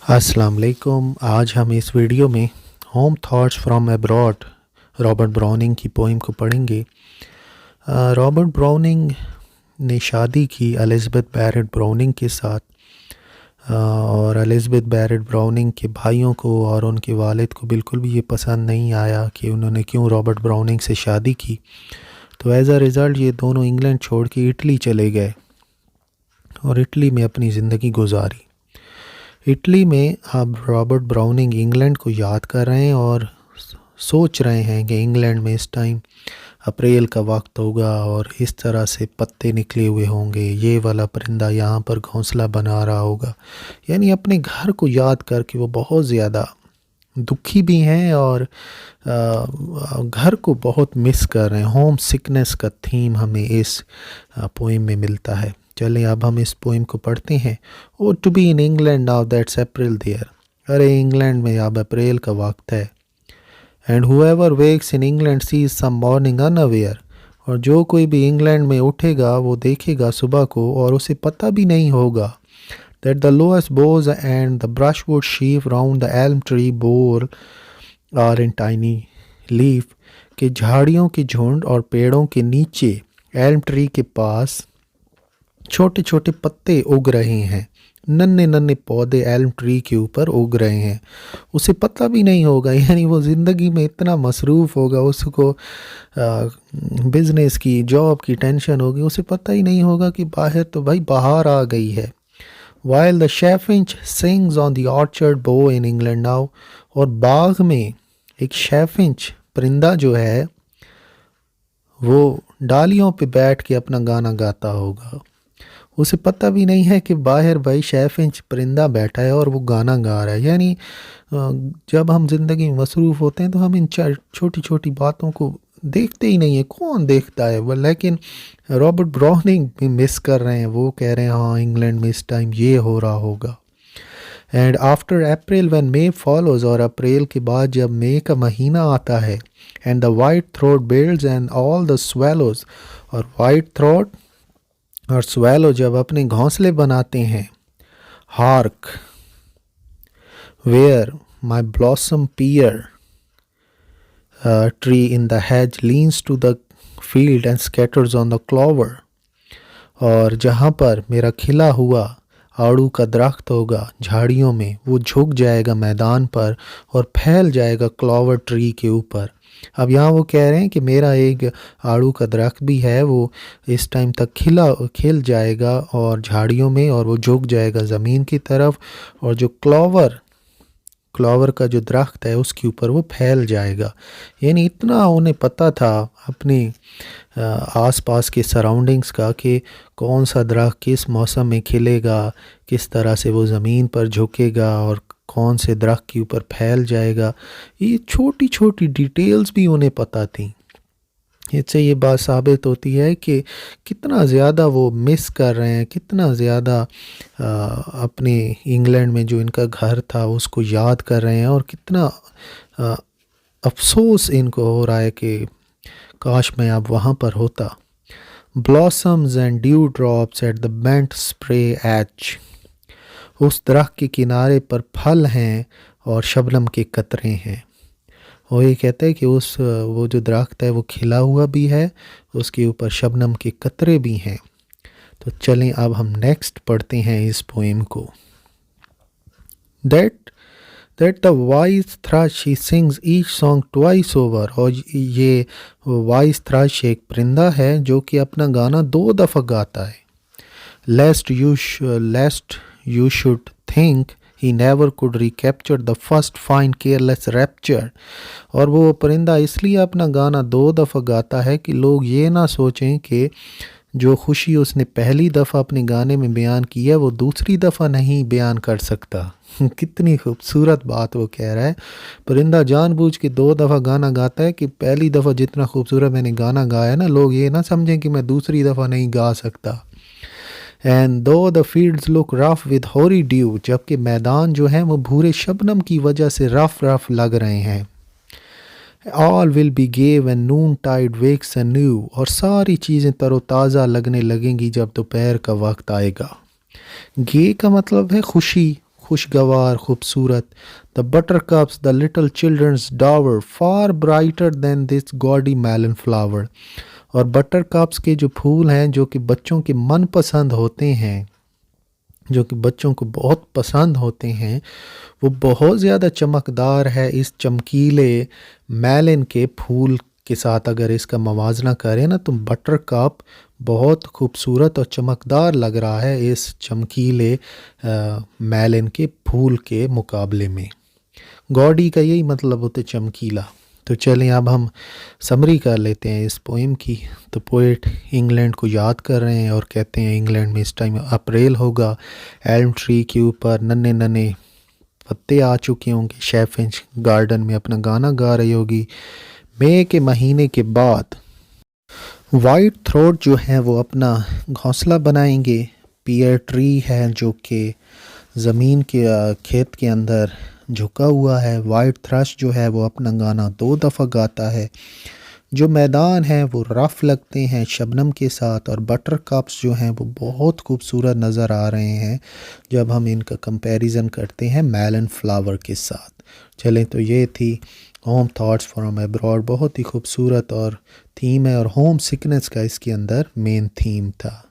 अस्सलाम वालेकुम। आज हम इस वीडियो में home thoughts from abroad Robert browning की पोइम को पढ़ेंगे। रॉबर्ट ब्राउनिंग ने शादी की एलिज़ाबेथ बैरेट ब्राउनिंग के साथ, और एलिज़ाबेथ बैरेट ब्राउनिंग के भाइयों को और उनके वालिद को बिल्कुल भी ये पसंद नहीं आया कि उन्होंने क्यों रॉबर्ट ब्राउनिंग से शादी की। तो एज़ अ रिज़ल्ट ये दोनों इंग्लैंड छोड़ के इटली चले गए और इटली में अपनी ज़िंदगी गुजारी। इटली में अब रॉबर्ट ब्राउनिंग इंग्लैंड को याद कर रहे हैं और सोच रहे हैं कि इंग्लैंड में इस टाइम अप्रैल का वक्त होगा और इस तरह से पत्ते निकले हुए होंगे, ये वाला परिंदा यहाँ पर घोंसला बना रहा होगा। यानी अपने घर को याद करके वो बहुत ज़्यादा दुखी भी हैं और घर को बहुत मिस कर रहे हैं। होम सिकनेस का थीम हमें इस पोइम में मिलता है। चलें अब हम इस पोइम को पढ़ते हैं। O to be in England now that's April there. अरे इंग्लैंड में अब अप्रैल का वक्त है। And whoever wakes in England sees some morning unaware. और जो कोई भी इंग्लैंड में उठेगा वो देखेगा सुबह को और उसे पता भी नहीं होगा that the lowest boughs and the brushwood sheaf round the elm tree bore are in tiny leaf, कि झाड़ियों के झुंड और पेड़ों के नीचे एल्म ट्री के पास छोटे छोटे पत्ते उग रहे हैं। नन्हे नन्हे पौधे एल्म ट्री के ऊपर उग रहे हैं। उसे पता भी नहीं होगा, यानी वो ज़िंदगी में इतना मसरूफ़ होगा, उसको बिज़नेस की जॉब की टेंशन होगी, उसे पता ही नहीं होगा कि बाहर तो भाई बाहर आ गई है। While the chaffinch sings on the orchard bough in England now, और बाग में एक chaffinch परिंदा जो है वो डालियों पे बैठ के अपना गाना गाता होगा। उसे पता भी नहीं है कि बाहर भाई chaffinch परिंदा बैठा है और वो गाना गा रहा है। यानी जब हम ज़िंदगी में मसरूफ़ होते हैं तो हम इन छोटी छोटी बातों को देखते ही नहीं है। कौन देखता है वो, लेकिन रॉबर्ट ब्राउनिंग भी मिस कर रहे हैं। वो कह रहे हैं हाँ इंग्लैंड में इस टाइम ये हो रहा होगा। And after April when may follows, और अप्रैल के बाद जब मई का महीना आता है, and the whitethroat builds and all the swallows, और वाइट थ्रोट और स्वेलो जब अपने घोंसले बनाते हैं। Hark where my blossom pear tree in the hedge leans to the field and scatters on the clover, और जहाँ पर मेरा खिला हुआ आड़ू का दरख्त होगा झाड़ियों में, वो झुक जाएगा मैदान पर और फैल जाएगा क्लोवर ट्री के ऊपर। अब यहाँ वो कह रहे हैं कि मेरा एक आड़ू का दरख्त भी है, वो इस टाइम तक खिल जाएगा और झाड़ियों में, और वो झुक जाएगा ज़मीन की तरफ, और जो क्लोवर का जो दरख्त है उसके ऊपर वो फैल जाएगा। यानी इतना उन्हें पता था अपने आसपास के सराउंडिंग्स का कि कौन सा दरख्त किस मौसम में खिलेगा, किस तरह से वो ज़मीन पर झुकेगा और कौन से दरख्त के ऊपर फैल जाएगा। ये छोटी छोटी डिटेल्स भी उन्हें पता थी। इससे ये बात साबित होती है कि कितना ज़्यादा वो मिस कर रहे हैं, कितना ज़्यादा अपने इंग्लैंड में जो इनका घर था उसको याद कर रहे हैं, और कितना अफसोस इनको हो रहा है कि काश मैं अब वहाँ पर होता। Blossoms and due drops at the bent spray H, उस दरख्त के किनारे पर फल हैं और शबनम के कतरे हैं। और ये कहता है कि वो जो दरख्त है वो खिला हुआ भी है, उसके ऊपर शबनम के कतरे भी हैं। तो चलें अब हम नेक्स्ट पढ़ते हैं इस पोएम को। That the wise thrust he sings each song twice over, और ये वाइज थ्रश एक परिंदा है जो कि अपना गाना 2 दफ़ा गाता है। लेस्ट you should think he never could recapture the first fine careless rapture, और वो परिंदा इसलिए अपना गाना 2 दफ़ा गाता है कि लोग ये ना सोचें कि जो खुशी उसने पहली दफ़ा अपने गाने में बयान की है वो दूसरी दफ़ा नहीं बयान कर सकता। कितनी खूबसूरत बात वो कह रहा है। परिंदा जानबूझ के 2 दफ़ा गाना गाता है कि पहली दफ़ा जितना खूबसूरत मैंने गाना गाया ना, लोग ये ना समझें कि मैं दूसरी दफ़ा नहीं गा सकता। एंड दो the fields look rough with होरी ड्यू, जबकि मैदान जो है वो भूरे शबनम की वजह से रफ लग रहे हैं। All will be gay when noontide wakes anew, और सारी चीज़ें तरोताज़ा लगने लगेंगी जब दोपहर का वक्त आएगा। गे का मतलब है खुशी खुशगवार खूबसूरत। The buttercups the little children's dower far brighter than this gaudy melon flower. और बटर कप्स के जो फूल हैं जो कि बच्चों के मन पसंद होते हैं, जो कि बच्चों को बहुत पसंद होते हैं, वो बहुत ज़्यादा चमकदार है इस चमकीले मेलन के फूल के साथ। अगर इसका मवाजना करें ना तो बटर कप बहुत खूबसूरत और चमकदार लग रहा है इस चमकीले मेलन के फूल के मुकाबले में। गॉडी का यही मतलब होता है चमकीला। तो चलें अब हम समरी कर लेते हैं इस पोइम की। तो पोइट इंग्लैंड को याद कर रहे हैं और कहते हैं इंग्लैंड में इस टाइम अप्रैल होगा, एल्म ट्री के ऊपर नन्हे नन्हे पत्ते आ चुके होंगे, शेफिंच गार्डन में अपना गाना गा रही होगी। मई के महीने के बाद वाइट थ्रोट जो है वो अपना घोंसला बनाएंगे। पियर ट्री है जो कि ज़मीन के खेत के अंदर झुका हुआ है। वाइट थ्रश जो है वो अपना गाना 2 दफ़ा गाता है। जो मैदान है वो रफ़ लगते हैं शबनम के साथ, और बटर कप्स जो हैं वो बहुत खूबसूरत नज़र आ रहे हैं जब हम इनका कंपैरिजन करते हैं मेलन फ्लावर के साथ। चलें, तो ये थी होम थॉट्स फ्रॉम अब्रॉड। बहुत ही खूबसूरत और थीम है, और होम सिकनेस का इसके अंदर मेन थीम था।